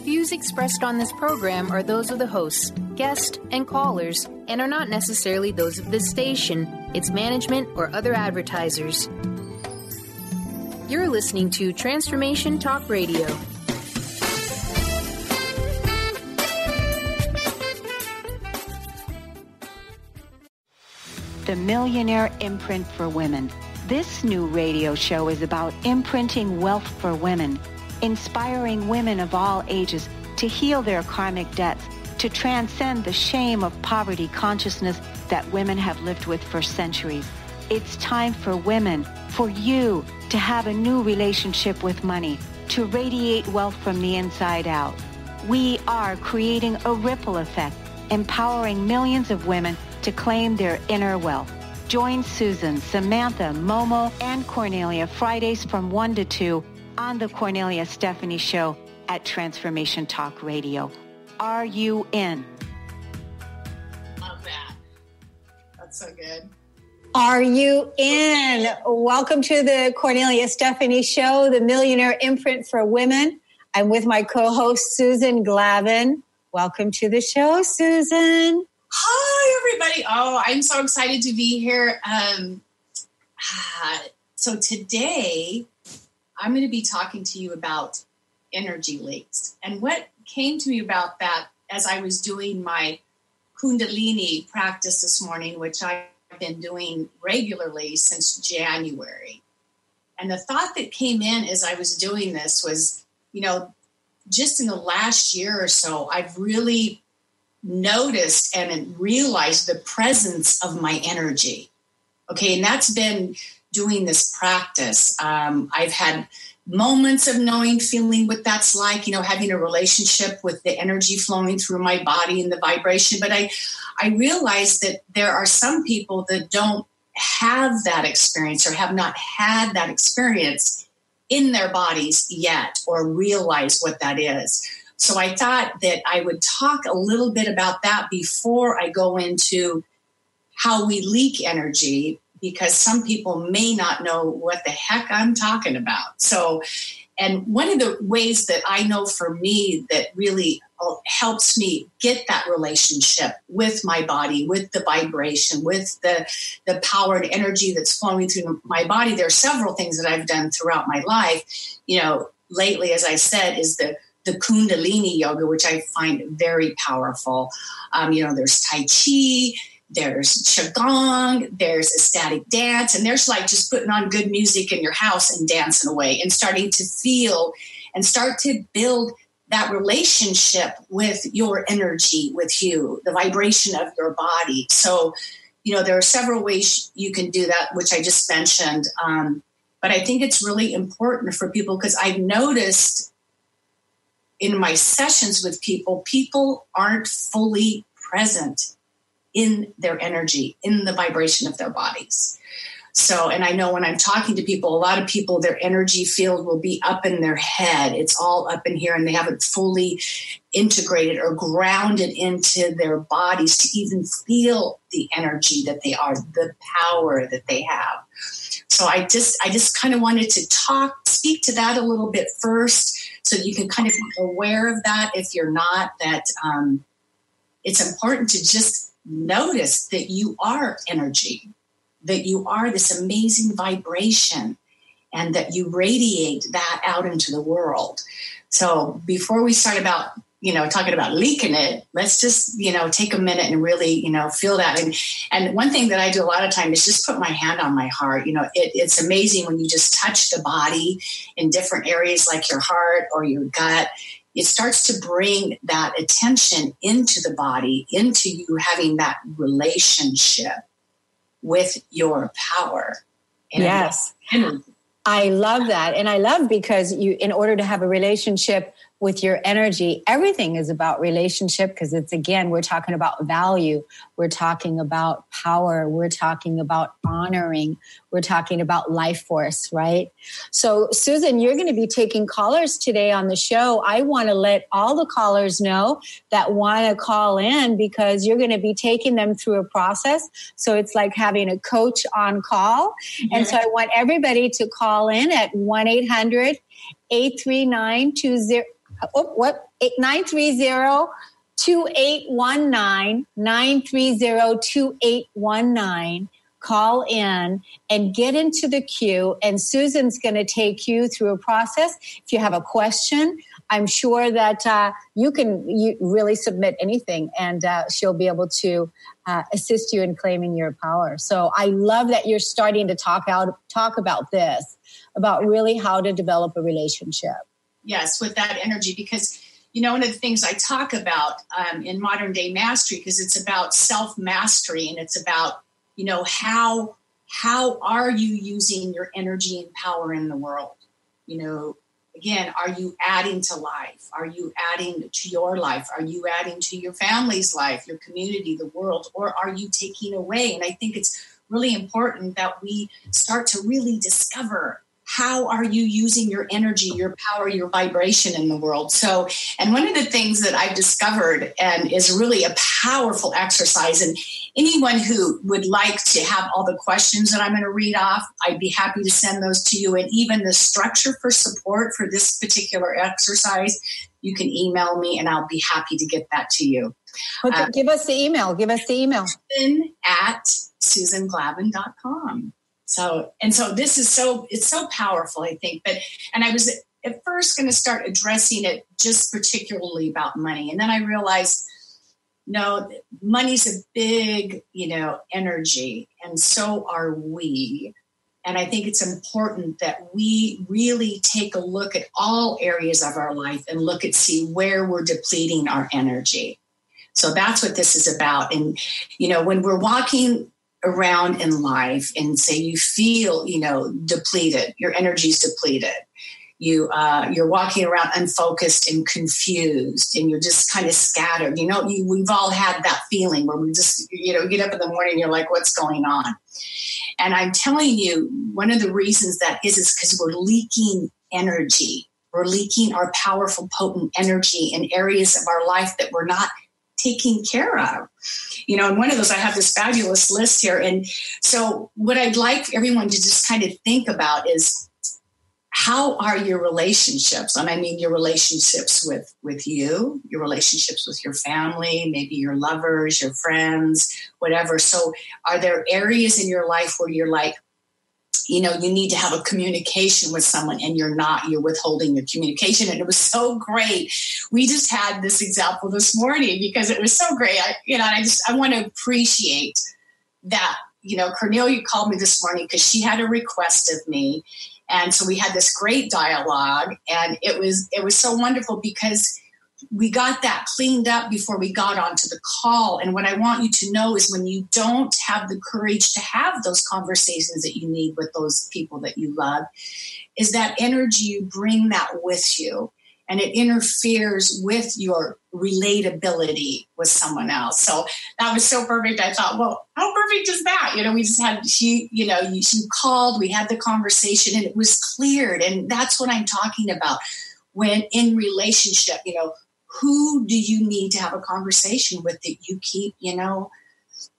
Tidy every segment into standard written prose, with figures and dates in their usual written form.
views expressed on this program are those of the hosts, guests, and callers, and are not necessarily those of this station, its management, or other advertisers. You're listening to Transformation Talk Radio. The Millionaire Imprint for Women. This new radio show is about imprinting wealth for women, inspiring women of all ages to heal their karmic debts, to transcend the shame of poverty consciousness that women have lived with for centuries. It's time for women, for you, to have a new relationship with money, to radiate wealth from the inside out. We are creating a ripple effect, empowering millions of women to claim their inner wealth. Join Susan, Samantha, Momo, and Kornelia Fridays from 1 to 2 on the Kornelia Stephanie Show at Transformation Talk Radio. Are you in? Love that. That's so good. Are you in? Welcome to the Kornelia Stephanie Show, the Millionaire Imprint for Women. I'm with my co-host, Susan Glavin. Welcome to the show, Susan. Hi, everybody. Oh, I'm so excited to be here. So today, I'm going to be talking to you about energy leaks. And what came to me about that as I was doing my Kundalini practice this morning, which I've been doing regularly since January. And the thought that came in as I was doing this was, just in the last year or so, I've really noticed and realized the presence of my energy. Okay, and that's been doing this practice. I've had moments of knowing, feeling what that's like, having a relationship with the energy flowing through my body and the vibration. But I realized that there are some people that don't have that experience or have not had that experience in their bodies yet or realize what that is. So I thought that I would talk a little bit about that before I go into how we leak energy, because some people may not know what the heck I'm talking about. So, and one of the ways that I know for me that really helps me get that relationship with my body, with the vibration, with the power and energy that's flowing through my body, there are several things that I've done throughout my life. Lately, as I said, is the Kundalini yoga, which I find very powerful. There's Tai Chi, there's Qigong, there's ecstatic dance, and there's like just putting on good music in your house and dancing away and starting to feel and start to build that relationship with your energy, with you, the vibration of your body. So, there are several ways you can do that, which I just mentioned. But I think it's really important for people because I've noticed in my sessions with people aren't fully present in their energy, in the vibration of their bodies. So, and I know when I'm talking to people, a lot of people, their energy field will be up in their head. It's all up in here and they haven't fully integrated or grounded into their bodies to even feel the energy that they are, the power that they have. So I just kind of wanted to speak to that a little bit first, so you can kind of be aware of that if you're not, that it's important to just notice that you are energy, that you are this amazing vibration, and that you radiate that out into the world. So before we start about, talking about leaking it, let's just, take a minute and really, feel that. And one thing that I do a lot of times is just put my hand on my heart. It's amazing when you just touch the body in different areas like your heart or your gut. It starts to bring that attention into the body, into you having that relationship with your power. Yes. I love that. And I love because in order to have a relationship with your energy, everything is about relationship, because it's, again, we're talking about value. We're talking about power. We're talking about honoring. We're talking about life force, right? So, Susan, you're going to be taking callers today on the show. I want to let all the callers know that want to call in, because you're going to be taking them through a process. So it's like having a coach on call. And so I want everybody to call in at 1-800 839-20, 930-2819, 930-2819. Call in and get into the queue, and Susan's going to take you through a process. If you have a question, I'm sure that you really submit anything, and she'll be able to assist you in claiming your power. So I love that you're starting to talk about this, about really how to develop a relationship. Yes, with that energy, because one of the things I talk about in modern day mastery, because it's about self-mastery, and it's about how are you using your energy and power in the world? Again, are you adding to life? Are you adding to your life? Are you adding to your family's life, your community, the world? Or are you taking away? And I think it's really important that we start to really discover, how are you using your energy, your power, your vibration in the world? So, and one of the things that I've discovered and is really a powerful exercise, and anyone who would like to have all the questions that I'm going to read off, I'd be happy to send those to you. And even the structure for support for this particular exercise, you can email me and I'll be happy to get that to you. Okay, give us the email. Susan@susanglavin.com. So this is it's so powerful, I think. And I was at first going to start addressing it just particularly about money. And then I realized, no, money's a big, energy, and so are we. And I think it's important that we really take a look at all areas of our life and see where we're depleting our energy. So that's what this is about. And, when we're walking around in life and say you feel, depleted, your energy's depleted. You're walking around unfocused and confused, and you're just kind of scattered. We've all had that feeling where we just, get up in the morning and you're like, what's going on? And I'm telling you, one of the reasons that is because we're leaking energy. We're leaking our powerful, potent energy in areas of our life that we're not taking care of. And one of those, I have this fabulous list here. And so what I'd like everyone to just kind of think about is, how are your relationships? And I mean your relationships with you, your relationships with your family, maybe your lovers, your friends, whatever. So are there areas in your life where you're like, you need to have a communication with someone and you're withholding your communication? And it was so great. We just had this example this morning because it was so great. I want to appreciate that, Kornelia called me this morning because she had a request of me. And so we had this great dialogue, and it was so wonderful because we got that cleaned up before we got onto the call. And what I want you to know is, when you don't have the courage to have those conversations that you need with those people that you love, is that energy, you bring that with you, and it interferes with your relatability with someone else. So that was so perfect. I thought, well, how perfect is that? We just had, she called, we had the conversation, and it was cleared. And that's what I'm talking about when in relationship, who do you need to have a conversation with that you keep,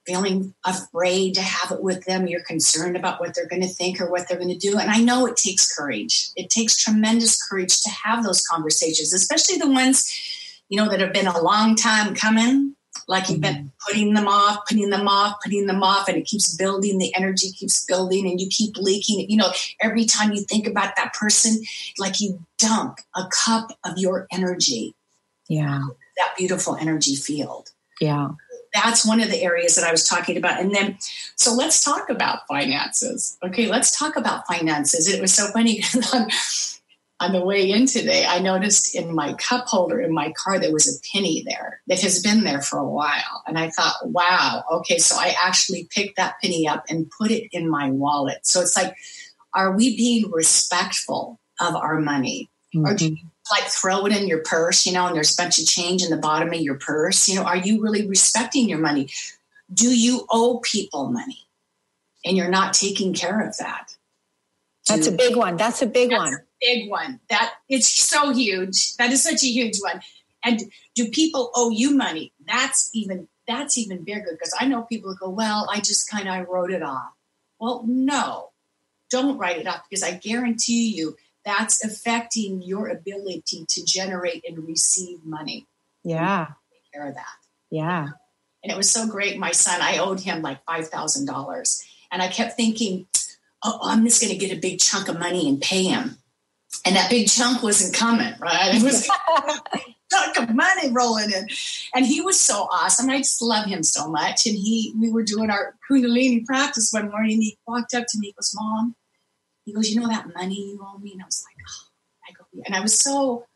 feeling afraid to have it with them? You're concerned about what they're going to think or what they're going to do. And I know it takes courage. It takes tremendous courage to have those conversations, especially the ones, that have been a long time coming. Like you've been putting them off, and it keeps building. The energy keeps building, and you keep leaking. Every time you think about that person, like you dump a cup of your energy. Yeah. That beautiful energy field. Yeah. That's one of the areas that I was talking about. And then, so let's talk about finances. Okay, let's talk about finances. It was so funny on the way in today, I noticed in my cup holder in my car, there was a penny there that has been there for a while. And I thought, wow, okay, so I actually picked that penny up and put it in my wallet. So it's like, are we being respectful of our money? Mm-hmm. Or do you throw it in your purse, and there's a bunch of change in the bottom of your purse? Are you really respecting your money? Do you owe people money and you're not taking care of that? That's a big one. That's a big one. Big one. That it's so huge. That is such a huge one. And do people owe you money? That's even bigger, because I know people who go, well, I just I wrote it off. Well, no, don't write it off, because I guarantee you that's affecting your ability to generate and receive money. Yeah. Take care of that. Yeah. And it was so great. My son, I owed him like $5,000. And I kept thinking, I'm just going to get a big chunk of money and pay him. And that big chunk wasn't coming, right? It was a chunk of money rolling in. And he was so awesome. I just love him so much. And we were doing our Kundalini practice one morning. And he walked up to me, he goes, Mom, he goes, you know that money you owe me? And I was like, and I was so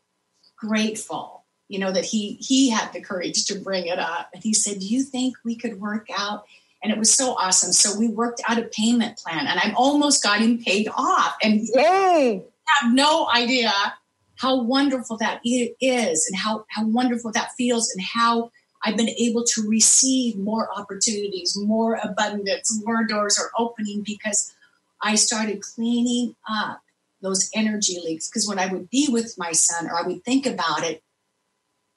grateful, that he had the courage to bring it up. And he said, do you think we could work out? And it was so awesome. So we worked out a payment plan, and I almost got him paid off. And yay! I have no idea how wonderful that is, and how wonderful that feels, and how I've been able to receive more opportunities, more abundance, more doors are opening because I started cleaning up those energy leaks. Because when I would be with my son, or I would think about it,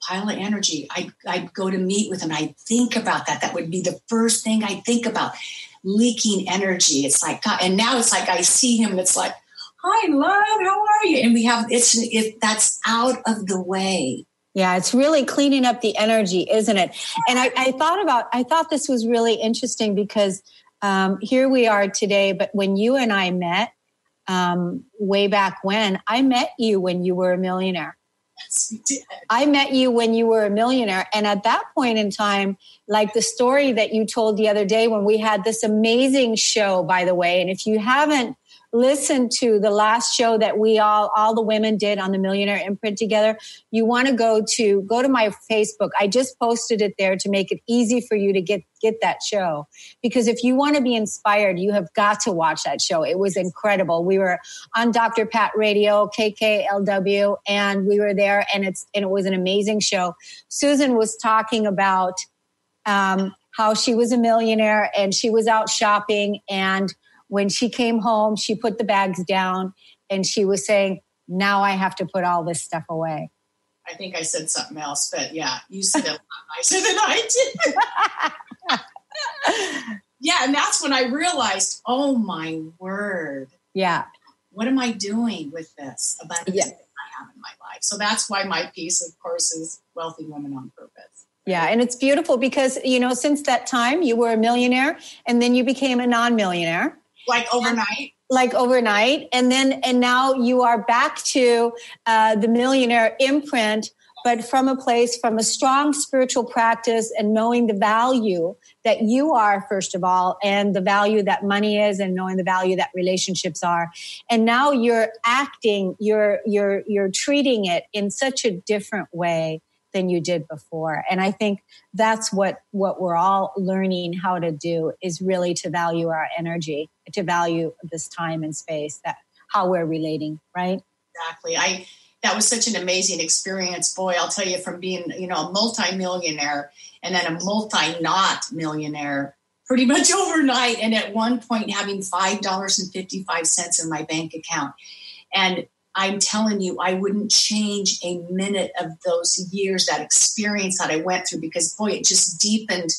pile of energy, I'd go to meet with him, and I'd think about that. That would be the first thing I'd think about, leaking energy. It's like, God, and now it's like I see him, and it's like, hi, love, how are you? And we have, that's out of the way. Yeah, it's really cleaning up the energy, isn't it? And I thought this was really interesting because here we are today, but when you and I met way back when, I met you when you were a millionaire. Yes, we did. I met you when you were a millionaire. And at that point in time, like the story that you told the other day when we had this amazing show, by the way, and if you haven't listened to the last show that all the women did on the Millionaire Imprint together, you want to go to my Facebook. I just posted it there to make it easy for you to get that show. Because if you want to be inspired, you have got to watch that show. It was incredible. We were on Dr. Pat Radio, KKLW, and we were there, and it was an amazing show. Susan was talking about how she was a millionaire and she was out shopping, and when she came home, she put the bags down and she was saying, now I have to put all this stuff away. I think I said something else, but yeah, you said it a lot nicer than I did. Yeah, and that's when I realized, oh my word. Yeah. What am I doing with this abundance that I have in my life? So that's why my piece, of course, is Wealthy Women on Purpose. Yeah, and it's beautiful because, since that time you were a millionaire and then you became a non-millionaire. Like overnight. And now you are back to the Millionaire Imprint, but from a strong spiritual practice and knowing the value that you are, first of all, and the value that money is, and knowing the value that relationships are. And now you're treating it in such a different way than you did before. And I think that's what we're all learning how to do, is really to value our energy, to value this time and space, that how we're relating, right? Exactly. That was such an amazing experience. Boy, I'll tell you, from being, a multi-millionaire and then a multi-not millionaire pretty much overnight. And at one point having $5.55 in my bank account. And I'm telling you, I wouldn't change a minute of those years, that experience that I went through, because boy, it just deepened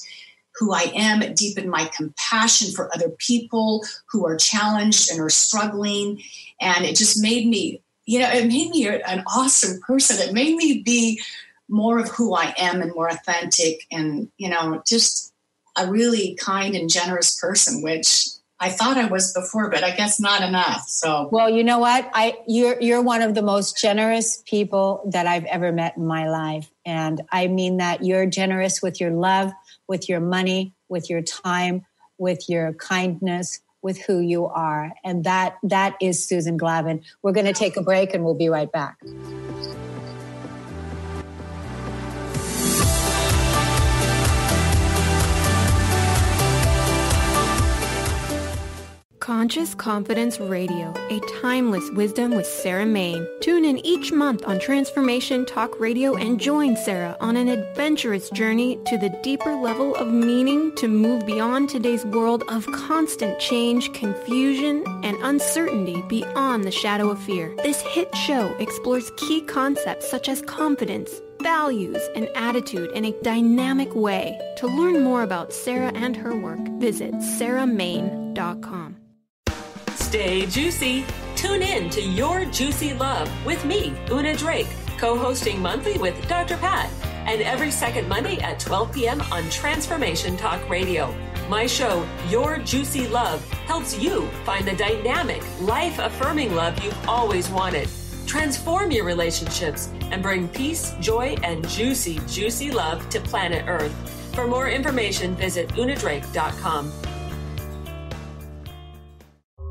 who I am. It deepened my compassion for other people who are challenged and are struggling. And it just made me, it made me an awesome person. It made me be more of who I am and more authentic and, just a really kind and generous person, which I thought I was before, but I guess not enough. So, well, you know what? You're one of the most generous people that I've ever met in my life. And I mean that. You're generous with your love, with your money, with your time, with your kindness, with who you are. And that is Susan Glavin. We're going to take a break and we'll be right back. Conscious Confidence Radio, a timeless wisdom with Sarah Main. Tune in each month on Transformation Talk Radio and join Sarah on an adventurous journey to the deeper level of meaning to move beyond today's world of constant change, confusion, and uncertainty beyond the shadow of fear. This hit show explores key concepts such as confidence, values, and attitude in a dynamic way. To learn more about Sarah and her work, visit sarahmain.com. Stay juicy. Tune in to Your Juicy Love with me, Una Drake, co-hosting monthly with Dr. Pat, and every second Monday at 12 p.m. on Transformation Talk Radio. My show, Your Juicy Love, helps you find the dynamic, life-affirming love you've always wanted. Transform your relationships and bring peace, joy, and juicy, juicy love to planet Earth. For more information, visit unadrake.com.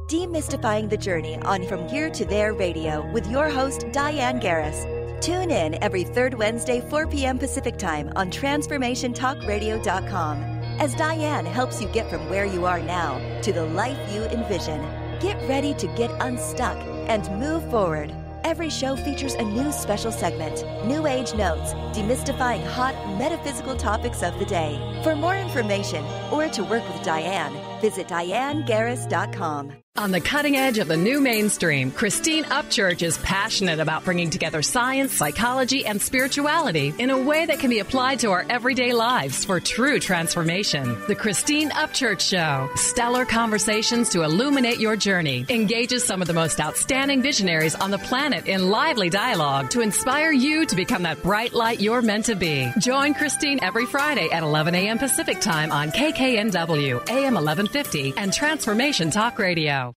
Demystifying the Journey on From Here to There Radio with your host, Diane Garris. Tune in every third Wednesday, 4 p.m. Pacific Time on TransformationTalkRadio.com as Diane helps you get from where you are now to the life you envision. Get ready to get unstuck and move forward. Every show features a new special segment, New Age Notes, demystifying hot metaphysical topics of the day. For more information or to work with Diane, visit DianeGarris.com. On the cutting edge of the new mainstream, Christine Upchurch is passionate about bringing together science, psychology, and spirituality in a way that can be applied to our everyday lives for true transformation. The Christine Upchurch Show, stellar conversations to illuminate your journey, engages some of the most outstanding visionaries on the planet in lively dialogue to inspire you to become that bright light you're meant to be. Join Christine every Friday at 11 a.m. Pacific Time on KKNW, AM 1150, and Transformation Talk Radio.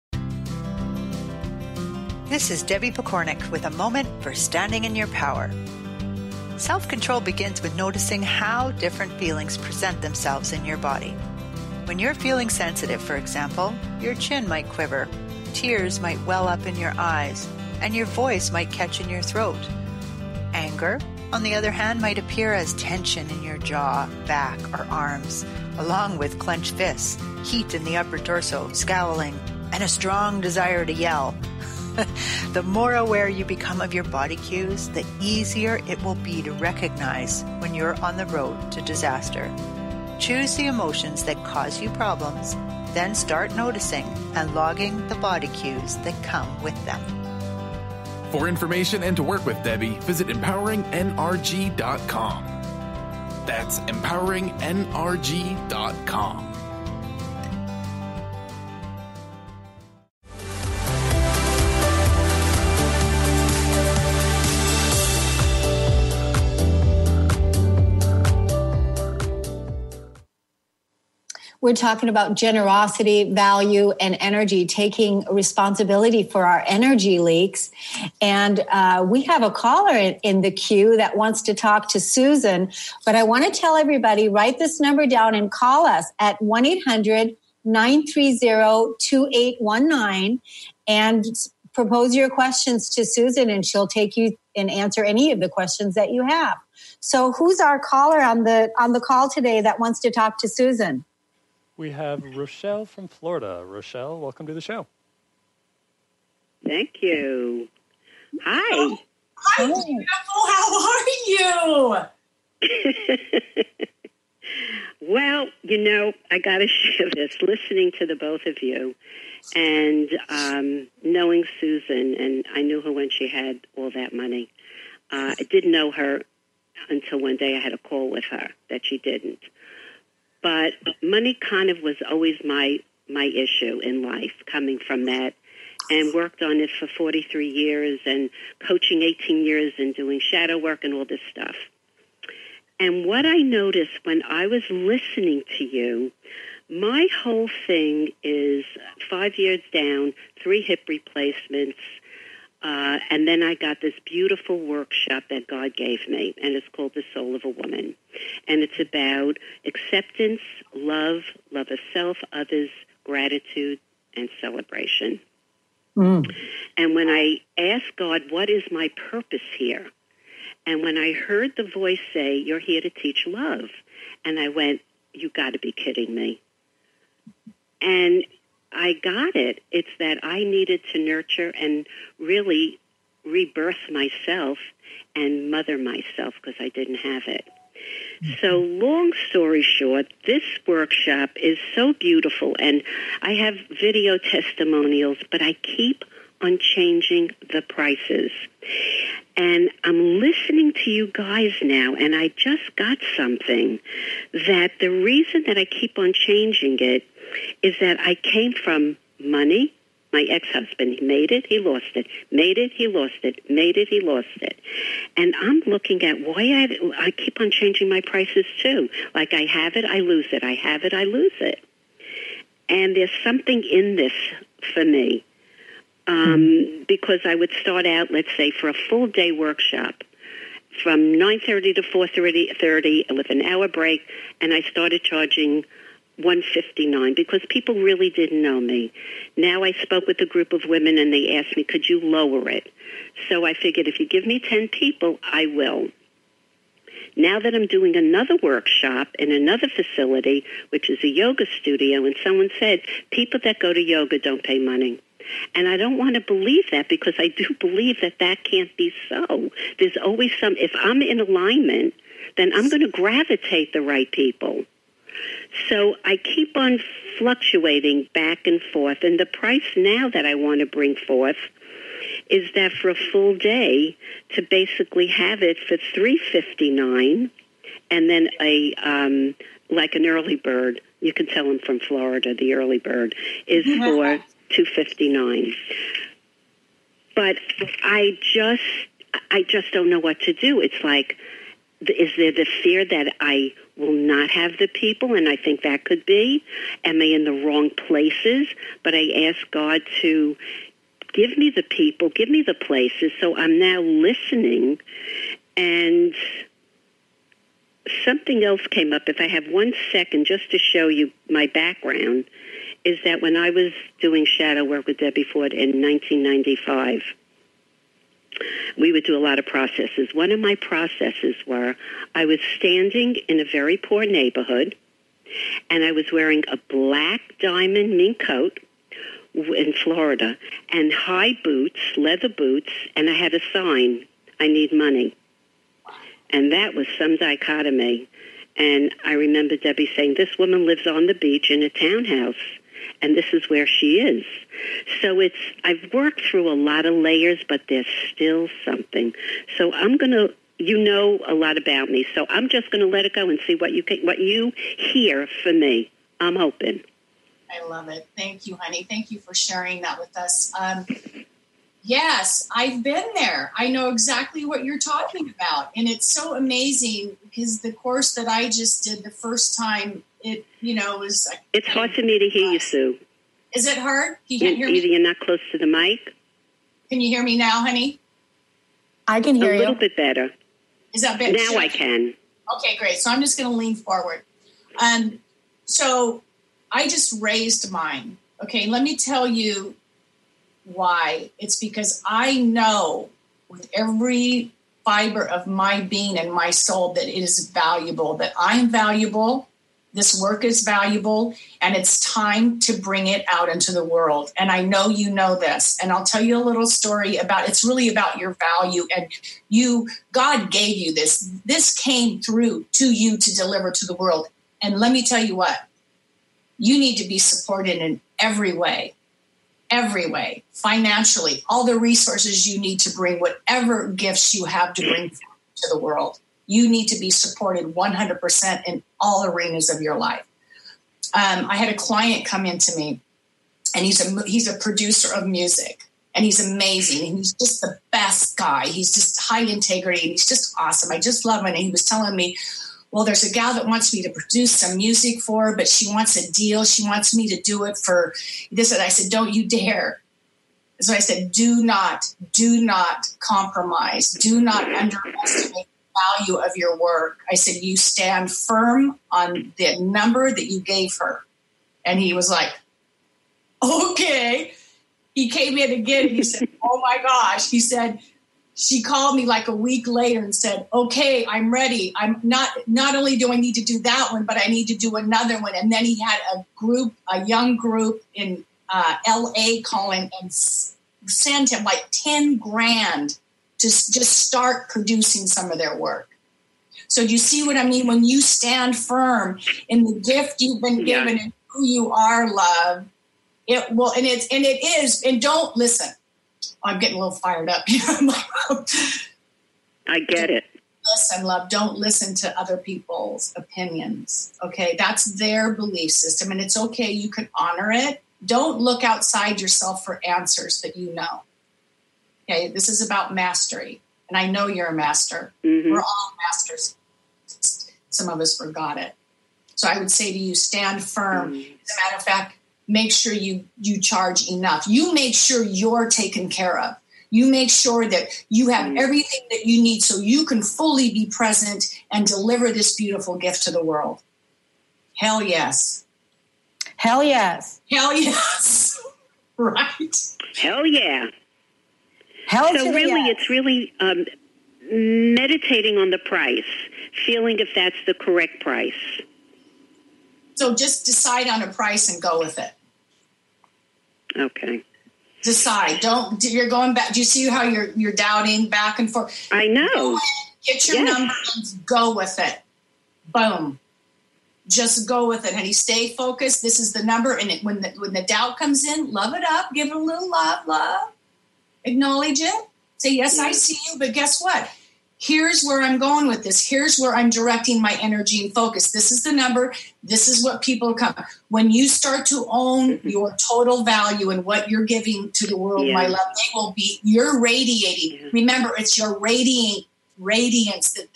This is Debbie Pokornik with a moment for standing in your power. Self-control begins with noticing how different feelings present themselves in your body. When you're feeling sensitive, for example, your chin might quiver, tears might well up in your eyes, and your voice might catch in your throat. Anger, on the other hand, might appear as tension in your jaw, back, or arms, along with clenched fists, heat in the upper torso, scowling, and a strong desire to yell. The more aware you become of your body cues, the easier it will be to recognize when you're on the road to disaster. Choose the emotions that cause you problems, then start noticing and logging the body cues that come with them. For information and to work with Debbie, visit empoweringnrg.com. That's empoweringnrg.com. We're talking about generosity, value, and energy, taking responsibility for our energy leaks. And we have a caller in the queue that wants to talk to Susan. But I want to tell everybody, write this number down and call us at 1-800-930-2819 and propose your questions to Susan, and she'll take you and answer any of the questions that you have. So who's our caller on the call today that wants to talk to Susan? We have Rochelle from Florida. Rochelle, welcome to the show. Thank you. Hi. Hi, beautiful. How are you? Well, I got to share this. Listening to the both of you and knowing Susan, and I knew her when she had all that money. I didn't know her until one day I had a call with her that she didn't. But money kind of was always my issue in life, coming from that, and worked on it for 43 years and coaching 18 years and doing shadow work and all this stuff. And what I noticed when I was listening to you, my whole thing is 5 years down, 3 hip replacements, and then I got this beautiful workshop that God gave me, and it's called The Soul of a Woman. And it's about acceptance, love of self, others, gratitude, and celebration. And when I asked God, what is my purpose here? And when I heard the voice say, you're here to teach love, and I went, you got to be kidding me. And I got it. It's that I needed to nurture and really rebirth myself and mother myself because I didn't have it. So long story short, this workshop is so beautiful, and I have video testimonials, but I keep on changing the prices. And I'm listening to you guys now, and I just got something that the reason that I keep on changing it is that I came from money, My ex-husband, he made it, he lost it, made it, he lost it, made it, he lost it. And I'm looking at why I keep on changing my prices too. Like I have it, I lose it. I have it, I lose it. And there's something in this for me. Because I would start out, let's say, for a full-day workshop from 9:30 to 4:30 with an hour break, and I started charging $159 because people really didn't know me. Now I spoke with a group of women, and they asked me, could you lower it? So I figured if you give me 10 people, I will. Now that I'm doing another workshop in another facility, which is a yoga studio, and someone said, people that go to yoga don't pay money. And I don't want to believe that because I do believe that that can't be so. There's always if I'm in alignment, then I'm going to gravitate the right people. So I keep on fluctuating back and forth. And the price now that I want to bring forth is that for a full day to basically have it for $359 and then like an early bird. You can tell I'm from Florida. The early bird is for $259. But I just don't know what to do. It's like, is there the fear that I will not have the people? And I think that could be. Am I in the wrong places? But I ask God to give me the people, give me the places. So I'm now listening. And something else came up. If I have 1 second just to show you my background, is that when I was doing shadow work with Debbie Ford in 1995, we would do a lot of processes. One of my processes were I was standing in a very poor neighborhood, and I was wearing a black diamond mink coat in Florida and high boots, leather boots, and I had a sign, I need money. And that was some dichotomy. And I remember Debbie saying, this woman lives on the beach in a townhouse, and this is where she is. So I've worked through a lot of layers, but there's still something. So I'm going to, you know a lot about me, so I'm just going to let it go and see what you hear for me. I'm open. I love it. Thank you, honey. Thank you for sharing that with us. Yes, I've been there. I know exactly what you're talking about. And it's so amazing because the course that I just did the first time, it, was... It's hard for me to hear you, Sue. Is it hard? You can't hear me? Either you're not close to the mic. Can you hear me now, honey? I can hear you. A little bit better. Is that better? Now I can. Okay, great. So I'm just going to lean forward. So I just raised mine. Okay, let me tell you why. It's because I know with every fiber of my being and my soul that it is valuable, that I'm valuable, this work is valuable, and it's time to bring it out into the world. And I know you know this. And I'll tell you a little story it's really about your value. And God gave you this. This came through to you to deliver to the world. And let me tell you what, you need to be supported in every way, financially, all the resources you need to bring, whatever gifts you have to bring to the world. You need to be supported 100% in all arenas of your life. I had a client come into me, and he's a producer of music, and he's amazing. And he's just the best guy. He's just high integrity, and he's just awesome. I just love him. And he was telling me, well, there's a gal that wants me to produce some music for her, but she wants a deal. She wants me to do it for this. And I said, don't you dare. So I said, do not compromise. Do not underestimate the value of your work. I said, you stand firm on the number that you gave her. And he was like, okay. He came in again and he said, oh my gosh. He said, she called me like a week later and said, okay, I'm ready. I'm not only do I need to do that one, but I need to do another one. And then he had a young group in LA calling and send him like 10 grand to just start producing some of their work. So do you see what I mean? When you stand firm in the gift you've been given and who you are, love, it will, and it is, and don't listen. I'm getting a little fired up here. I get it. Listen, love, don't listen to other people's opinions. Okay. That's their belief system. And it's okay. You can honor it. Don't look outside yourself for answers that you know. Okay, this is about mastery. And I know you're a master. Mm-hmm. We're all masters. Some of us forgot it. So I would say to you, stand firm. Mm-hmm. As a matter of fact, make sure you charge enough. You make sure you're taken care of. You make sure that you have everything that you need so you can fully be present and deliver this beautiful gift to the world. Hell yes. Hell yes. Hell yes. Right. Hell yeah. Hell so really, yes. It's really meditating on the price, feeling if that's the correct price. So just decide on a price and go with it. Okay. Decide. You're going back. Do you see how you're doubting back and forth? I know. Get your number and go with it. Boom. Just go with it, honey. Stay focused. This is the number. And when the doubt comes in, love it up. Give it a little love. Acknowledge it. Say, yes, I see you. But guess what? Here's where I'm going with this. Here's where I'm directing my energy and focus. This is the number. This is what people come. When you start to own your total value and what you're giving to the world, my love, you're radiating. Yeah. Remember, it's your radiance that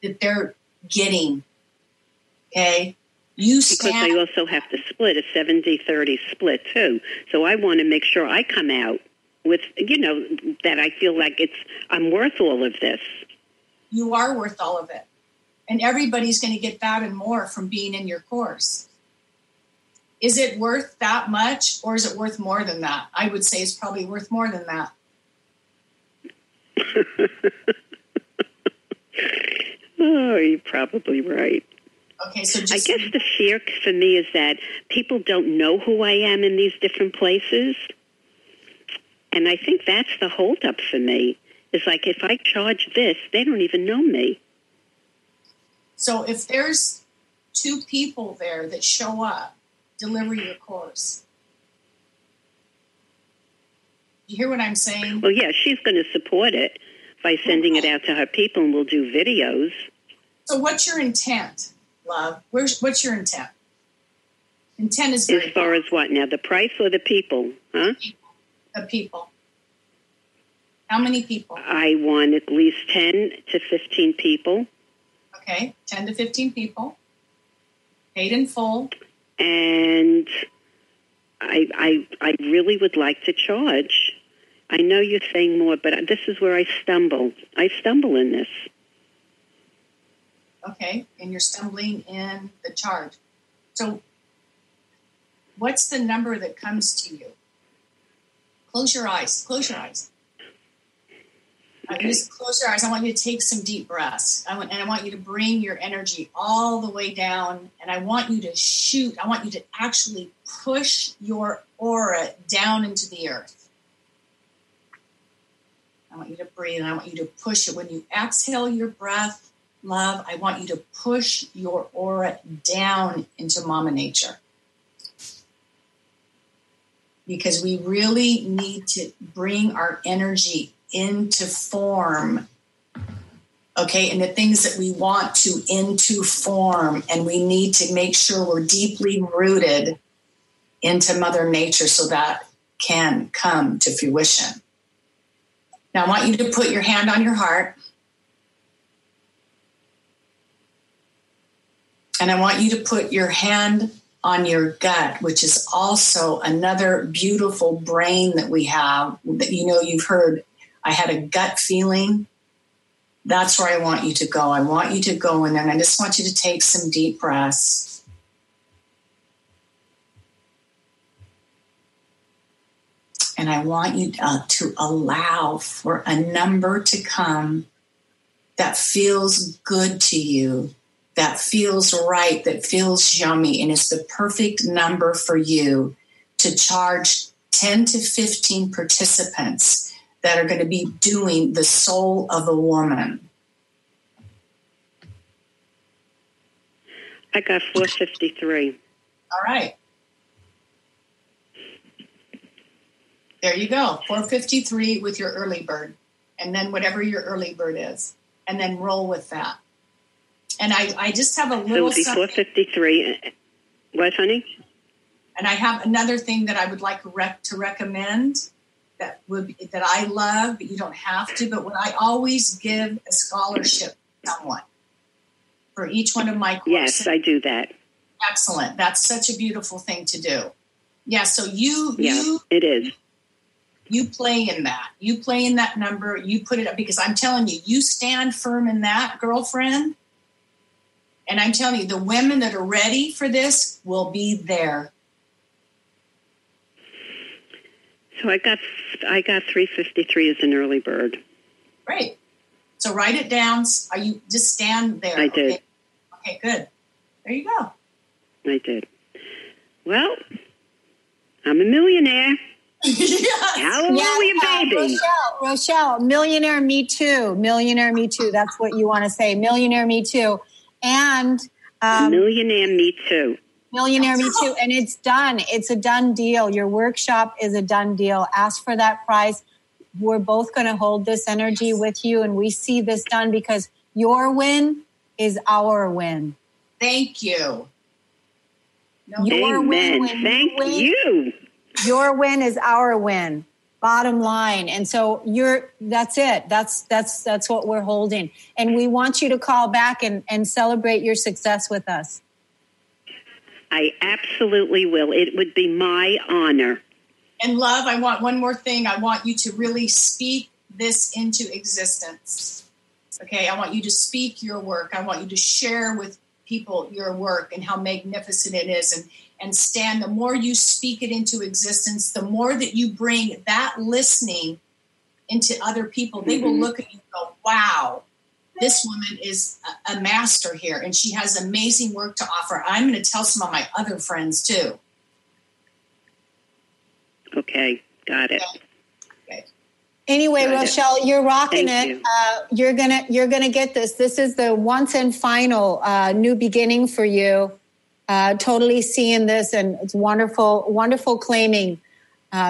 they're getting. Okay? Because they also have to split, a 70-30 split too. So I want to make sure I come out with, that I feel like I'm worth all of this. You are worth all of it. And everybody's going to get that and more from being in your course. Is it worth that much, or is it worth more than that? I would say it's probably worth more than that. Oh, you're probably right. Okay, so I guess the fear for me is that people don't know who I am in these different places. And I think that's the holdup for me. It's like if I charge this, they don't even know me. So if there's 2 people there that show up, deliver your course. You hear what I'm saying? Well, yeah, she's going to support it by sending it out to her people, and we'll do videos. So what's your intent, love? What's your intent? Intent is very as far as what now? The price or the people? Huh? The people. How many people? I want at least 10 to 15 people. Okay, 10 to 15 people. Paid in full. And I really would like to charge. I know you're saying more, but this is where I stumble. I stumble in this. Okay, and you're stumbling in the charge. So what's the number that comes to you? Close your eyes. Close your eyes. Just close your eyes. I want you to take some deep breaths. I want you to bring your energy all the way down. And I want you to shoot. I want you to actually push your aura down into the earth. I want you to breathe. And I want you to push it. When you exhale your breath, love, I want you to push your aura down into Mama Nature. Because we really need to bring our energy into form, okay, and the things that we want to into form, and we need to make sure we're deeply rooted into Mother Nature so that can come to fruition. Now, I want you to put your hand on your heart, and I want you to put your hand on your gut, which is also another beautiful brain that we have. That you've heard, I had a gut feeling. That's where I want you to go. I want you to go in there, and I just want you to take some deep breaths. And I want you to allow for a number to come that feels good to you, that feels right, that feels yummy, and it's the perfect number for you to charge 10 to 15 participants that are going to be doing the soul of a woman. I got 453. All right. There you go. 453 with your early bird. And then whatever your early bird is. And then roll with that. And I just have a little... So it would be 453. What, honey? And I have another thing that I would like to recommend that I love, but you don't have to. But when I always give a scholarship to someone for each one of my courses. Yes, I do that. Excellent. That's such a beautiful thing to do. Yeah. So it is. You play in that. You play in that number. You put it up, because I'm telling you, you stand firm in that, girlfriend. And I'm telling you, the women that are ready for this will be there. So I got 353 as an early bird. Great. So write it down. Are you just stand there? I did. Okay, good. There you go. I did. Well, I'm a millionaire. Yes. Hallelujah, baby. Rochelle, millionaire, me too. Millionaire, me too. That's what you want to say. Millionaire, me too. And millionaire, me too. Millionaire, me too. And it's done. It's a done deal. Your workshop is a done deal. Ask for that price. We're both going to hold this energy with you, and we see this done because your win is our win. Thank you. Your Amen. win. Thank you. Your win is our win. Bottom line. And so that's it. That's what we're holding. And we want you to call back and celebrate your success with us. I absolutely will. It would be my honor. And love, I want one more thing. I want you to really speak this into existence. Okay. I want you to speak your work. I want you to share with people your work and how magnificent it is. And Stan, the more you speak it into existence, the more that you bring that listening into other people, they will look at you and go, wow, this woman is a master here, and she has amazing work to offer. I'm going to tell some of my other friends too. Okay, got it. Okay. Anyway, Got Rochelle, it. you're rocking Thank it. You're gonna get this. This is the once and final new beginning for you. Totally seeing this, and it's wonderful, wonderful claiming.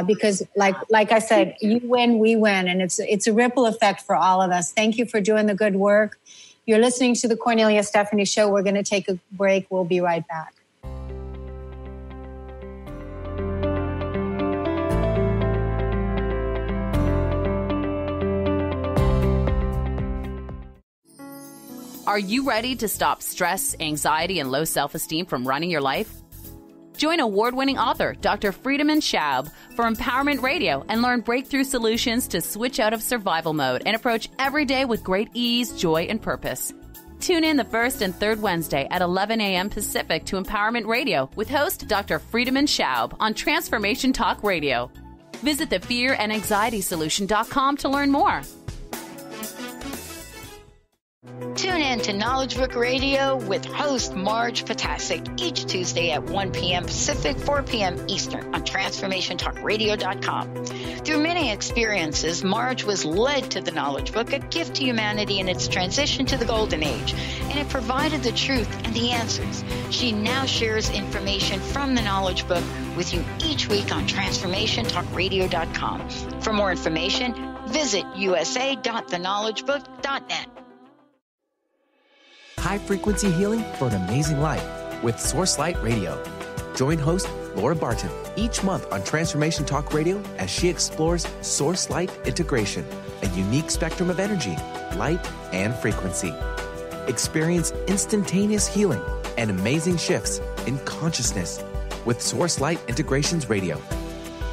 Because like I said, you win, we win, and it's a ripple effect for all of us. Thank you for doing the good work. You're listening to the Kornelia Stephanie Show. We're going to take a break. We'll be right back. Are you ready to stop stress, anxiety, and low self-esteem from running your life? Join award-winning author Dr. Friedemann Schaub for Empowerment Radio and learn breakthrough solutions to switch out of survival mode and approach every day with great ease, joy, and purpose. Tune in the first and third Wednesday at 11 a.m. Pacific to Empowerment Radio with host Dr. Friedemann Schaub on Transformation Talk Radio. Visit thefearandanxietysolution.com to learn more. Tune in to Knowledge Book Radio with host Marge Potasic each Tuesday at 1 p.m. Pacific, 4 p.m. Eastern on TransformationTalkRadio.com. Through many experiences, Marge was led to the Knowledge Book, a gift to humanity in its transition to the Golden Age, and it provided the truth and the answers. She now shares information from the Knowledge Book with you each week on TransformationTalkRadio.com. For more information, visit usa.theknowledgebook.net. High-frequency healing for an amazing life with Source Light Radio. Join host Laura Barton each month on Transformation Talk Radio as she explores Source Light integration, a unique spectrum of energy, light, and frequency. Experience instantaneous healing and amazing shifts in consciousness with Source Light Integrations Radio.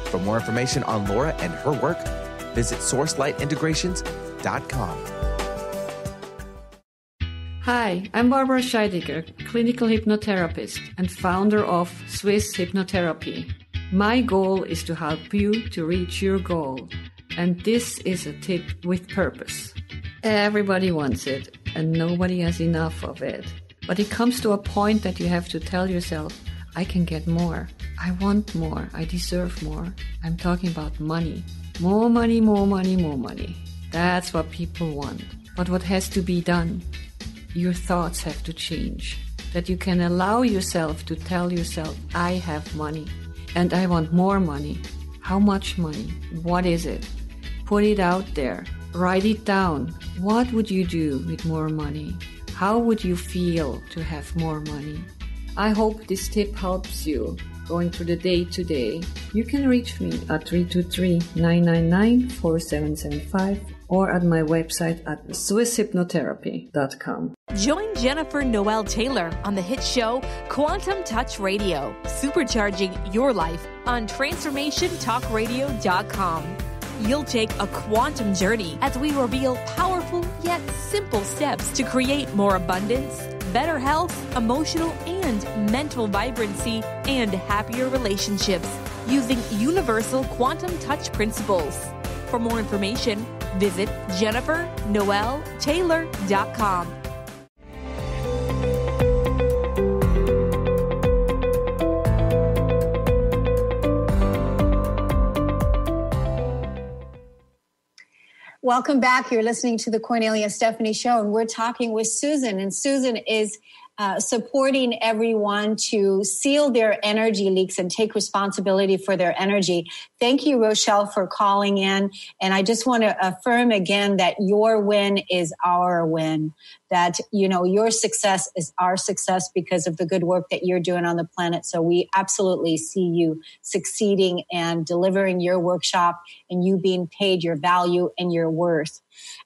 For more information on Laura and her work, visit sourcelightintegrations.com. Hi, I'm Barbara Scheidegger, clinical hypnotherapist and founder of Swiss Hypnotherapy. My goal is to help you to reach your goal, and this is a tip with purpose. Everybody wants it, and nobody has enough of it. But it comes to a point that you have to tell yourself, I can get more. I want more. I deserve more. I'm talking about money. More money, more money, more money. That's what people want. But what has to be done? Your thoughts have to change. That you can allow yourself to tell yourself, I have money and I want more money. How much money? What is it? Put it out there. Write it down. What would you do with more money? How would you feel to have more money? I hope this tip helps you going through the day to day, you can reach me at 323-999-4775 or at my website at SwissHypnotherapy.com. Join Jennifer Noel Taylor on the hit show Quantum Touch Radio, supercharging your life on TransformationTalkRadio.com. You'll take a quantum journey as we reveal powerful yet simple steps to create more abundance, better health, emotional and mental vibrancy, and happier relationships using universal quantum touch principles. For more information, visit JenniferNoelTaylor.com. Welcome back. You're listening to the Kornelia Stephanie Show, and we're talking with Susan. And Susan is supporting everyone to seal their energy leaks and take responsibility for their energy. Thank you, Rochelle, for calling in. And I just want to affirm again that your win is our win, that, you know, your success is our success because of the good work that you're doing on the planet. So we absolutely see you succeeding and delivering your workshop and you being paid your value and your worth.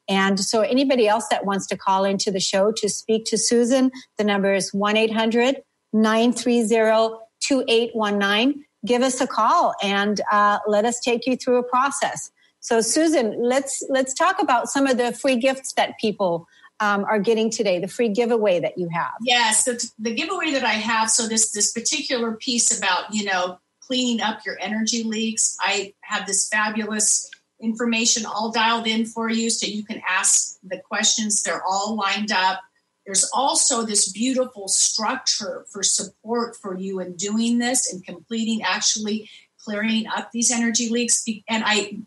And so anybody else that wants to call into the show to speak to Susan, the number is 1-800-930-2819. Give us a call and let us take you through a process. So Susan, let's talk about some of the free gifts that people are getting today, the free giveaway that you have. Yes, the giveaway that I have, so this particular piece about, you know, cleaning up your energy leaks, I have this fabulous information all dialed in for you so you can ask the questions. They're all lined up. There's also this beautiful structure for support for you in doing this and completing, actually clearing up these energy leaks. And I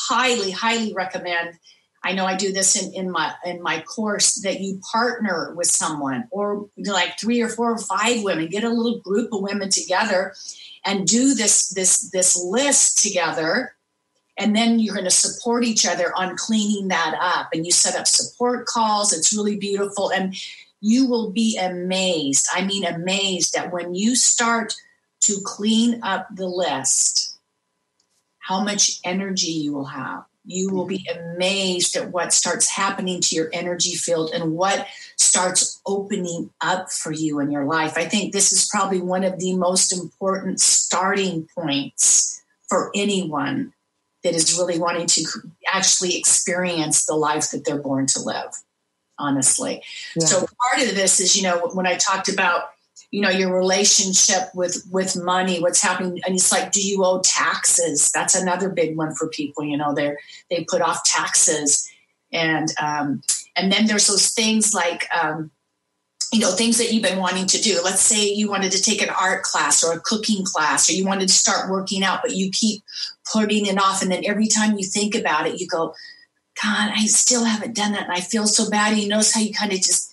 highly, highly recommend, I know I do this in my course, that you partner with someone, or like 3 or 4 or 5 women, get a little group of women together and do this list together. And then you're going to support each other on cleaning that up. And you set up support calls. It's really beautiful. And you will be amazed. I mean, amazed that when you start to clean up the list, how much energy you will have. You will be amazed at what starts happening to your energy field and what starts opening up for you in your life. I think this is probably one of the most important starting points for anyone that is really wanting to actually experience the life that they're born to live, honestly. Yeah. So part of this is, you know, when I talked about, you know, your relationship with money, what's happening, and it's like, do you owe taxes? That's another big one for people. You know, they put off taxes, and then there's those things like, you know, things that you've been wanting to do. Let's say you wanted to take an art class or a cooking class, or you wanted to start working out, but you keep putting it off. And then every time you think about it, you go, God, I still haven't done that. And I feel so bad. And you notice how you kind of just,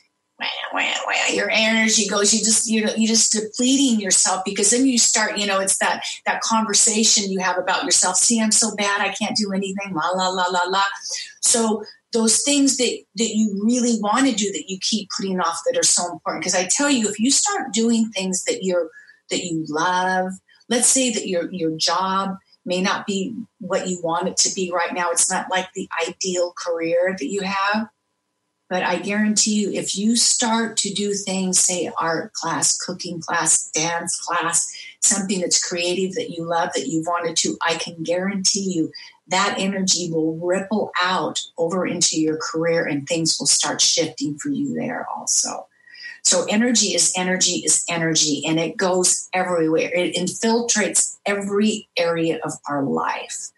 your energy goes, you're just depleting yourself, because then you start, you know, it's that conversation you have about yourself. See, I'm so bad. I can't do anything. La, la, la, la, la. So those things that you really want to do that you keep putting off that are so important. Because I tell you, if you start doing things that you love, let's say that your job may not be what you want it to be right now. It's not like the ideal career that you have. But I guarantee you, if you start to do things, say art class, cooking class, dance class, something that's creative that you love, that you've wanted to, I can guarantee you that energy will ripple out over into your career and things will start shifting for you there also. So energy is energy is energy, and it goes everywhere. It infiltrates every area of our life.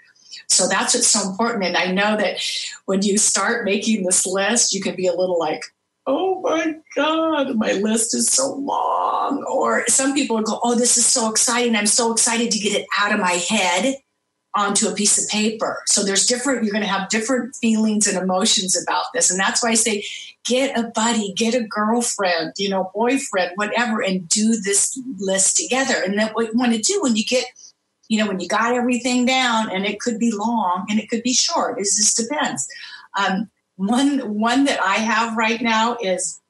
So that's what's so important. And I know that when you start making this list, you can be a little like, oh my God, my list is so long. Or some people will go, oh, this is so exciting. I'm so excited to get it out of my head onto a piece of paper. So you're going to have different feelings and emotions about this. And that's why I say, get a buddy, get a girlfriend, you know, boyfriend, whatever, and do this list together. And then what you want to do when you get, you know, when you got everything down, and it could be long and it could be short, it just depends. One that I have right now is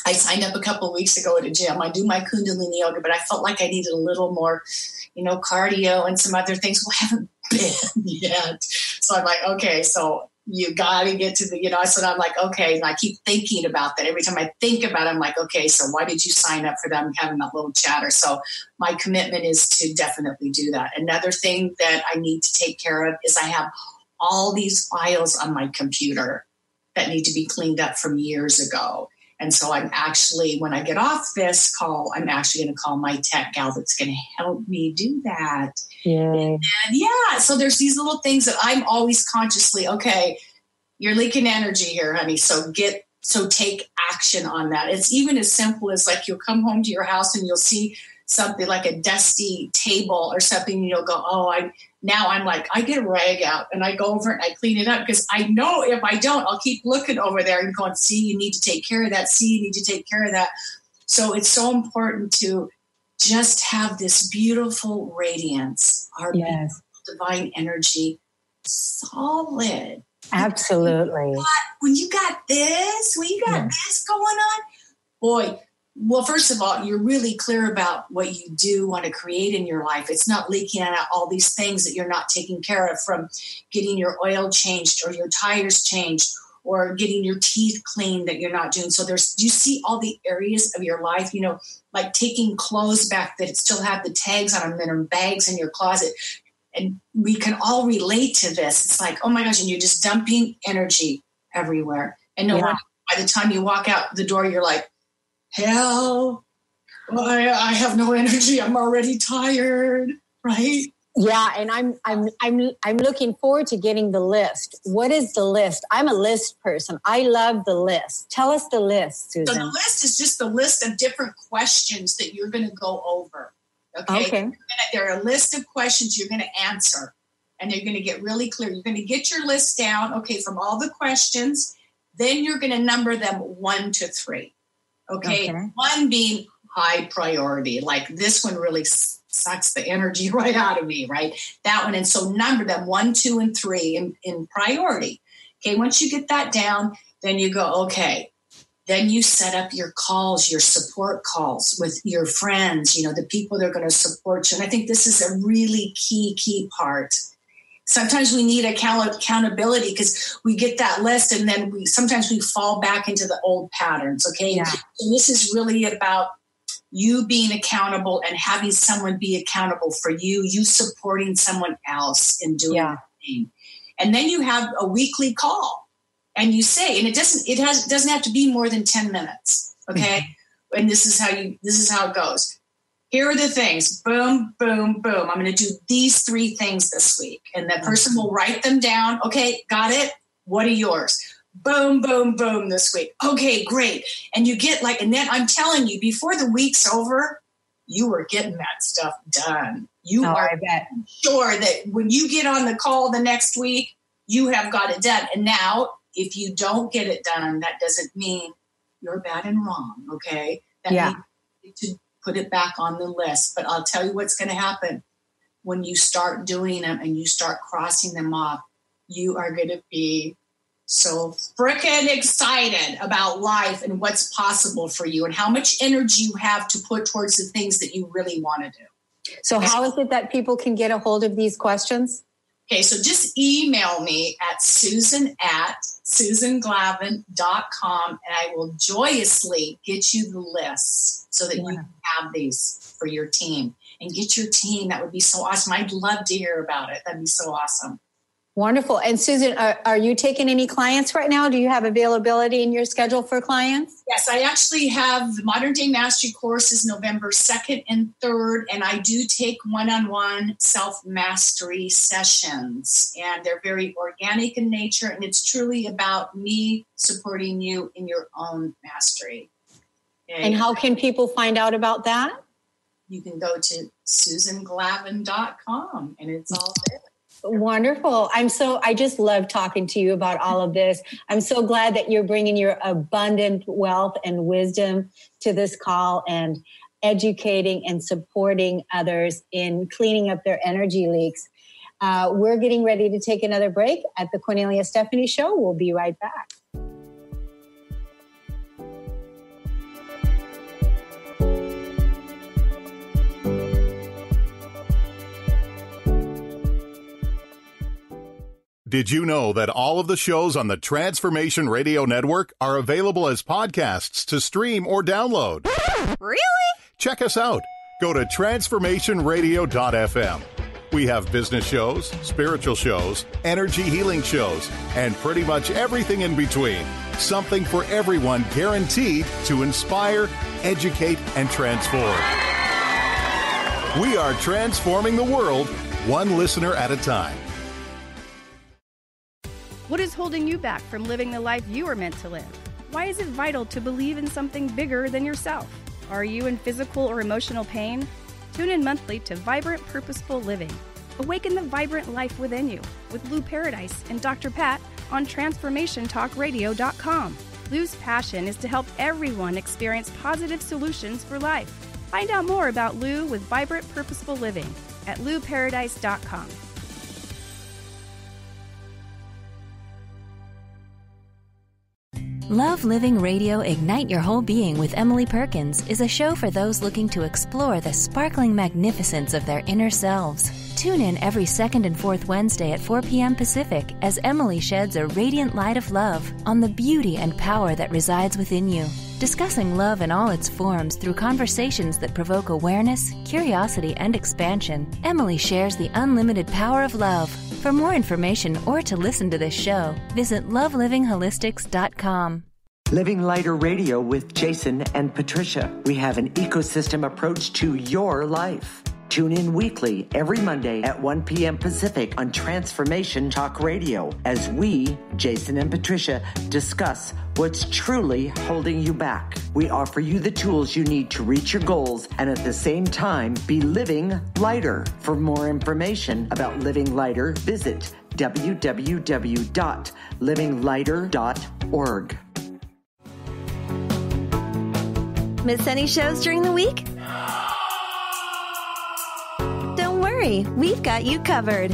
I signed up a couple of weeks ago at a gym. I do my Kundalini yoga, but I felt like I needed a little more, cardio and some other things. Well, I haven't been yet. So I'm like, okay, so you got to get to the, so I'm like, okay. And I keep thinking about that. Every time I think about it, I'm like, okay, so why did you sign up for that? I'm having that little chatter. So my commitment is to definitely do that. Another thing that I need to take care of is I have all these files on my computer that need to be cleaned up from years ago. And so I'm actually, when I get off this call, I'm actually going to call my tech gal that's going to help me do that. Yeah. And so there's these little things that I'm always consciously, okay, you're leaking energy here, honey. So take action on that. It's even as simple as like you'll come home to your house and you'll see something like a dusty table or something, and you'll go, I'm like, I get a rag out and I go over and I clean it up because I know if I don't, I'll keep looking over there and going, see, you need to take care of that. See, you need to take care of that. So it's so important to just have this beautiful radiance, our beautiful divine energy, solid. Absolutely. When you got this going on, boy, well, first of all, you're really clear about what you do want to create in your life. It's not leaking out all these things that you're not taking care of, from getting your oil changed or your tires changed or getting your teeth cleaned that you're not doing. So you see all the areas of your life, like taking clothes back that still have the tags on them that are bags in your closet. And we can all relate to this. It's like, oh my gosh, and you're just dumping energy everywhere. And no wonder by the time you walk out the door, you're like, hell, I have no energy. I'm already tired, right? Yeah, and I'm looking forward to getting the list. What is the list? I'm a list person. I love the list. Tell us the list, Susan. So the list is just a list of different questions that you're going to go over. Okay. There are a list of questions you're going to answer, and they're going to get really clear. You're going to get your list down, from all the questions. Then you're going to number them 1 to 3. Okay. 1 being high priority, like this one really sucks the energy right out of me, right? That one. And so number them 1, 2, and 3 in priority. Okay. Once you get that down, then you go, okay. Then you set up your calls, your support calls with your friends, the people that are going to support you. And I think this is a really key part. Sometimes we need accountability because we get that list and then sometimes we fall back into the old patterns. Okay. Yeah. So this is really about you being accountable and having someone be accountable for you supporting someone else in doing the thing. And then you have a weekly call. And you say, and it doesn't have to be more than 10 minutes. Okay. Mm-hmm. And this is how it goes. Here are the things. Boom, boom, boom. I'm going to do these 3 things this week. And that person will write them down. Okay. Got it. What are yours? Boom, boom, boom this week. Okay, great. And you get and then I'm telling you, before the week's over, you are getting that stuff done. I bet. Sure that when you get on the call the next week, you have got it done. And now, if you don't get it done, that doesn't mean you're bad and wrong, okay? That means you need to put it back on the list. But I'll tell you what's going to happen. When you start doing them and you start crossing them off, you are going to be so freaking excited about life and what's possible for you and how much energy you have to put towards the things that you really want to do. So how is it that people can get a hold of these questions? Okay, so just email me at susan@susanglavin.com, and I will joyously get you the lists so that you can have these for your team. And get your team. That would be so awesome. I'd love to hear about it. That'd be so awesome. Wonderful. And Susan, are you taking any clients right now? Do you have availability in your schedule for clients? Yes, I actually have the Modern Day Mastery courses November 2nd and 3rd, and I do take one-on-one self-mastery sessions, and they're very organic in nature, and it's truly about me supporting you in your own mastery. Okay. And how can people find out about that? You can go to susanglavin.com, and it's all there. Wonderful. I just love talking to you about all of this. I'm so glad that you're bringing your abundant wealth and wisdom to this call and educating and supporting others in cleaning up their energy leaks. We're getting ready to take another break at the Kornelia Stephanie Show. We'll be right back. Did you know that all of the shows on the Transformation Radio Network are available as podcasts to stream or download? Really? Check us out. Go to transformationradio.fm. We have business shows, spiritual shows, energy healing shows, and pretty much everything in between. Something for everyone, guaranteed to inspire, educate, and transform. We are transforming the world, one listener at a time. What is holding you back from living the life you are meant to live? Why is it vital to believe in something bigger than yourself? Are you in physical or emotional pain? Tune in monthly to Vibrant Purposeful Living. Awaken the vibrant life within you with Lou Paradise and Dr. Pat on TransformationTalkRadio.com. Lou's passion is to help everyone experience positive solutions for life. Find out more about Lou with Vibrant Purposeful Living at LouParadise.com. Love Living Radio Ignite Your Whole Being with Emily Perkins is a show for those looking to explore the sparkling magnificence of their inner selves. Tune in every second and fourth Wednesday at 4 p.m. Pacific as Emily sheds a radiant light of love on the beauty and power that resides within you. Discussing love in all its forms through conversations that provoke awareness, curiosity, and expansion, Emily shares the unlimited power of love. For more information or to listen to this show, visit lovelivingHolistics.com. Living Lighter Radio with Jason and Patricia. We have an ecosystem approach to your life. Tune in weekly every Monday at 1 p.m. Pacific on Transformation Talk Radio as we, Jason and Patricia, discuss what's truly holding you back. We offer you the tools you need to reach your goals and at the same time be living lighter. For more information about Living Lighter, visit www.livinglighter.org. Miss any shows during the week? Don't worry, we've got you covered.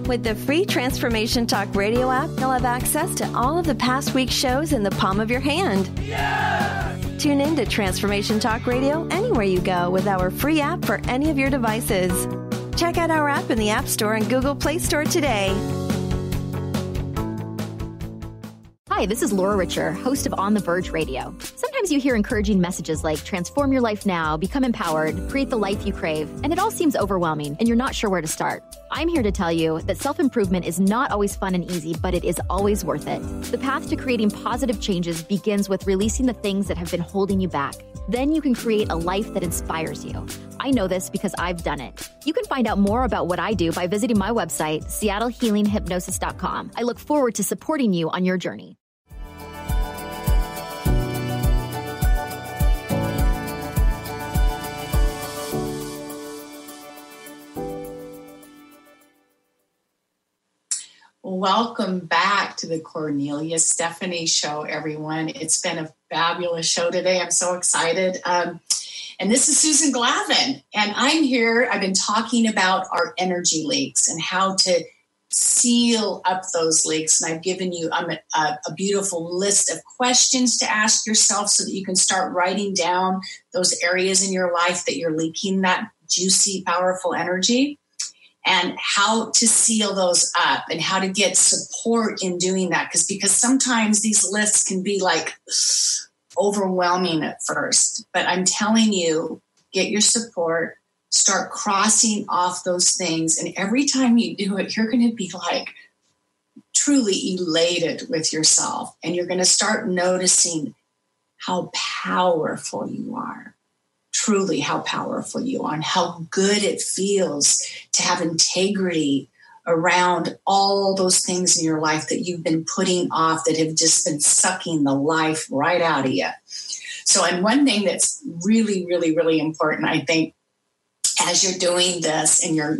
With the free Transformation Talk Radio app, you'll have access to all of the past week's shows in the palm of your hand. Yeah! Tune in to Transformation Talk Radio anywhere you go with our free app for any of your devices. Check out our app in the App Store and Google Play Store today. Hi, this is Laura Richer, host of On the Verge Radio. Sometimes you hear encouraging messages like transform your life now, become empowered, create the life you crave, and it all seems overwhelming and you're not sure where to start. I'm here to tell you that self-improvement is not always fun and easy, but it is always worth it. The path to creating positive changes begins with releasing the things that have been holding you back. Then you can create a life that inspires you. I know this because I've done it. You can find out more about what I do by visiting my website, SeattleHealingHypnosis.com. I look forward to supporting you on your journey. Welcome back to the Kornelia Stephanie Show, everyone. It's been a fabulous show today. I'm so excited. And this is Susan Glavin, and I'm here. I've been talking about our energy leaks and how to seal up those leaks. And I've given you a beautiful list of questions to ask yourself so that you can start writing down those areas in your life that you're leaking that juicy, powerful energy, and how to seal those up and how to get support in doing that. Because sometimes these lists can be like overwhelming at first. But I'm telling you, get your support, start crossing off those things. And every time you do it, you're going to be like truly elated with yourself. And you're going to start noticing how powerful you are. Truly how powerful you are and how good it feels to have integrity around all those things in your life that you've been putting off that have just been sucking the life right out of you. So, and one thing that's really, really, really important, I think, as you're doing this and you're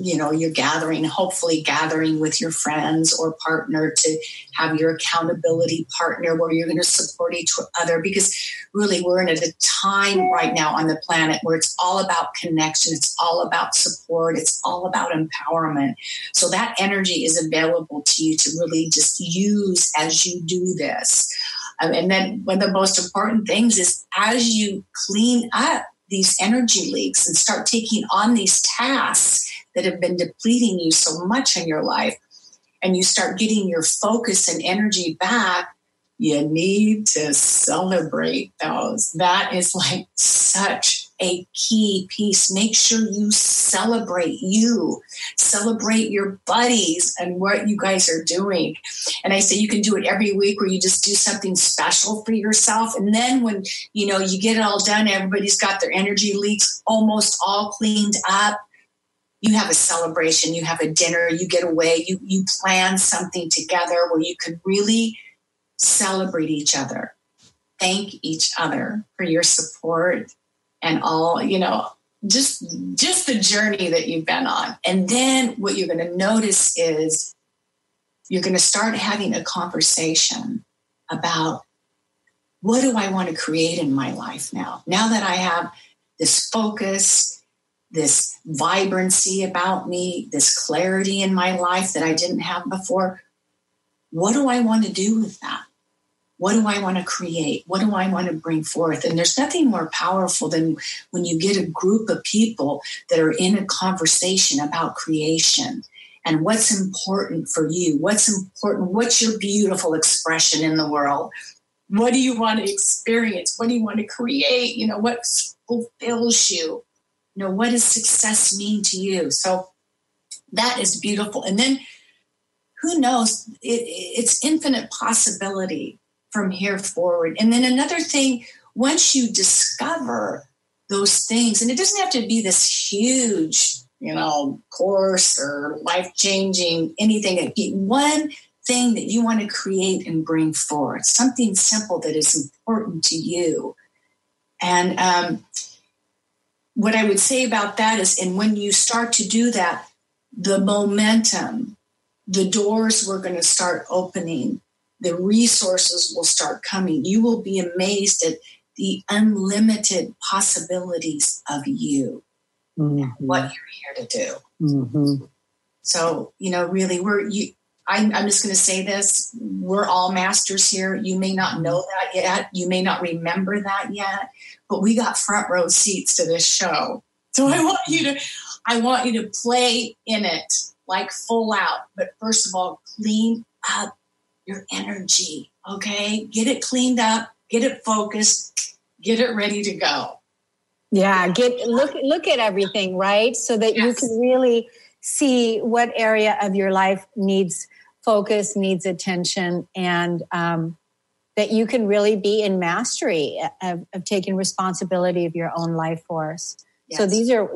gathering, hopefully gathering with your friends or partner to have your accountability partner where you're going to support each other, because really we're in a time right now on the planet where it's all about connection. It's all about support. It's all about empowerment. So that energy is available to you to really just use as you do this. And then one of the most important things is as you clean up these energy leaks and start taking on these tasks that have been depleting you so much in your life, and you start getting your focus and energy back, you need to celebrate those. That is like such a key piece. Make sure you celebrate your buddies and what you guys are doing. And I say you can do it every week where you just do something special for yourself. And then when, you get it all done, everybody's got their energy leaks almost all cleaned up. You have a celebration, you have a dinner, you get away, you plan something together where you could really celebrate each other, thank each other for your support and all, just the journey that you've been on. And then what you're going to notice is you're going to start having a conversation about, what do I want to create in my life now? Now that I have this focus, this vibrancy about me, this clarity in my life that I didn't have before, what do I want to do with that? What do I want to create? What do I want to bring forth? And there's nothing more powerful than when you get a group of people that are in a conversation about creation and what's important for you, what's important, what's your beautiful expression in the world? What do you want to experience? What do you want to create? What fulfills you? What does success mean to you? So that is beautiful. And then who knows? It's infinite possibility from here forward. And then another thing, once you discover those things, and it doesn't have to be this huge, course or life-changing anything. It'd be one thing that you want to create and bring forth, something simple that is important to you. And what I would say about that is, and when you start to do that, the momentum, the doors were going to start opening, the resources will start coming. You will be amazed at the unlimited possibilities of you, and what you're here to do. Mm-hmm. So, really, I'm just going to say this. We're all masters here. You may not know that yet. You may not remember that yet, but we got front row seats to this show. So I want you to play in it, like full out. But first of all, clean up your energy. Okay. Get it cleaned up, get it focused, get it ready to go. Yeah. Look at everything, right? So that you can really see what area of your life needs focus, needs attention, and that you can really be in mastery of taking responsibility of your own life force. Yes. So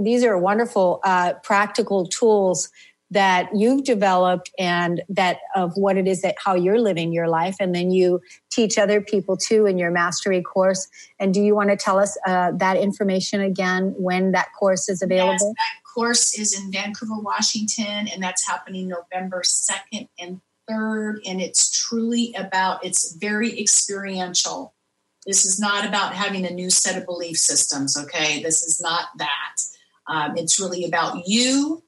these are wonderful practical tools that you've developed, and that of what it is that how you're living your life, and then you teach other people too in your mastery course. And do you want to tell us that information again, when that course is available? Yes, that course is in Vancouver, Washington, and that's happening November 2nd and 3rd. And it's very experiential. This is not about having a new set of belief systems. Okay. This is not that. It's really about you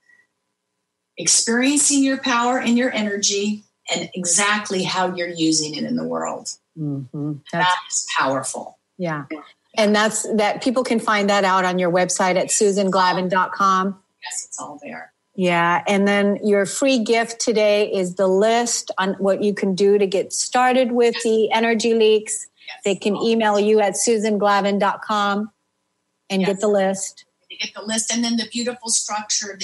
experiencing your power and your energy and exactly how you're using it in the world. Mm-hmm. That is powerful. Yeah. And that people can find that out on your website at susanglavin.com. Yes, it's all there. Yeah. And then your free gift today is the list on what you can do to get started with the energy leaks. Yes. They can email you at susanglavin.com and get the list. You get the list, and then the beautiful structure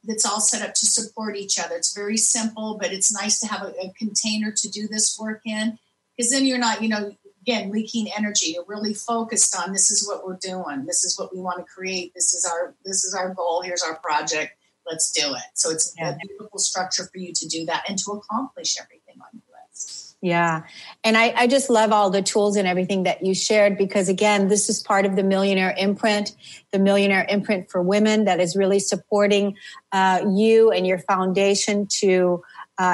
that's all set up to support each other. It's very simple, but it's nice to have a container to do this work in, because then you're not, again, leaking energy. You're really focused on, this is what we're doing. This is what we want to create. This is our goal. Here's our project. Let's do it. So it's a beautiful structure for you to do that and to accomplish everything on your list. Yeah. And I just love all the tools and everything that you shared, because again, this is part of the Millionaire Imprint, the Millionaire Imprint for Women, that is really supporting you and your foundation to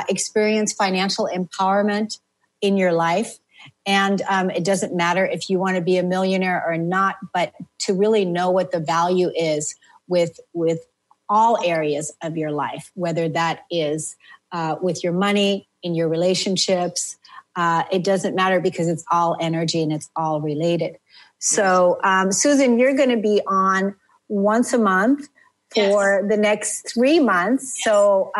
experience financial empowerment in your life. And it doesn't matter if you want to be a millionaire or not, but to really know what the value is with all areas of your life, whether that is with your money, in your relationships. It doesn't matter, because it's all energy and it's all related. So, Susan, you're going to be on once a month for the next 3 months. Yes. So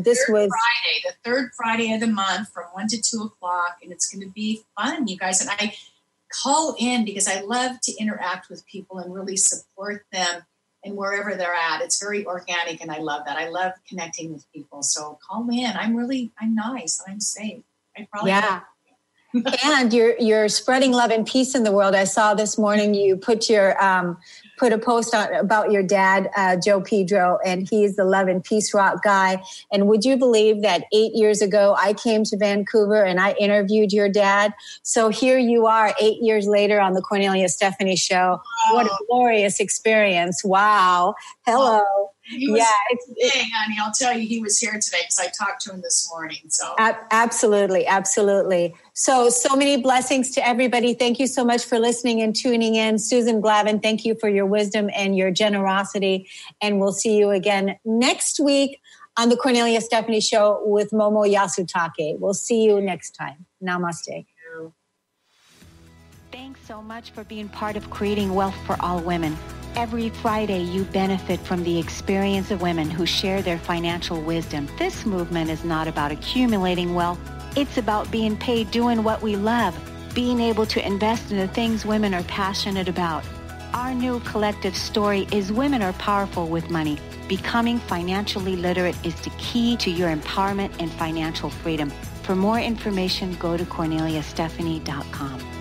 this was Friday, the third Friday of the month from 1 to 2 o'clock. And it's going to be fun, you guys. And I call in because I love to interact with people and really support them and wherever they're at. It's very organic and I love that. I love connecting with people. So call in. I'm nice. I'm safe. I probably And you're spreading love and peace in the world. I saw this morning you put a post on about your dad, Joe Pedro, and he's the love and peace rock guy. And would you believe that 8 years ago I came to Vancouver and I interviewed your dad? So here you are 8 years later on the Kornelia Stephanie Show. Wow. What a glorious experience. Wow. Hello. He was today, honey. I'll tell you, he was here today because I talked to him this morning. So absolutely. So many blessings to everybody. Thank you so much for listening and tuning in. Susan Glavin, thank you for your wisdom and your generosity. And we'll see you again next week on the Kornelia Stephanie Show with Momo Yasutake. We'll see you next time. Namaste. Thanks so much for being part of Creating Wealth for All Women. Every Friday, you benefit from the experience of women who share their financial wisdom. This movement is not about accumulating wealth. It's about being paid doing what we love, being able to invest in the things women are passionate about. Our new collective story is women are powerful with money. Becoming financially literate is the key to your empowerment and financial freedom. For more information, go to KorneliaStephanie.com.